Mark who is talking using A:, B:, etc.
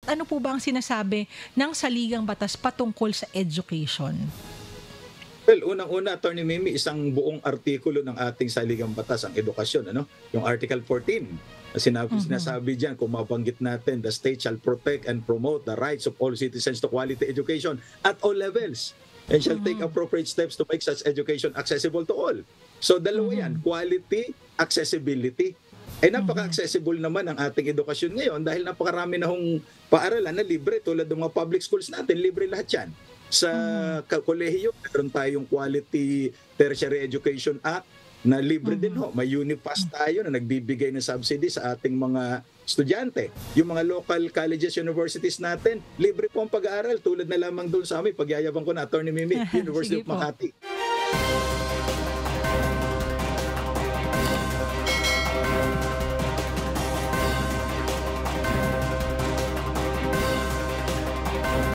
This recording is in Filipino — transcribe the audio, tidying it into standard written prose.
A: ano po ba ang sinasabi ng saligang batas patungkol sa education?
B: Well, unang-una, Attorney Mimi, isang buong artikulo ng ating saligang batas ang edukasyon, ano? Yung Article 14. Sinasabi diyan, kung mabanggit natin, the state shall protect and promote the rights of all citizens to quality education at all levels and shall take appropriate steps to make such education accessible to all. So dalawa yan, quality, accessibility. Ay napaka-accessible naman ang ating edukasyon ngayon dahil napakarami na hong paaralan na libre tulad ng mga public schools natin, libre lahat yan. Sa kolehiyo, meron tayong Quality Tertiary Education Act na libre din ho. May Unipass tayo na nagbibigay ng subsidy sa ating mga estudyante. Yung mga local colleges, universities natin, libre po ang pag-aaral tulad na lamang doon sa amin. Pagyayabang ko na, Attorney Mimi, University of Makati.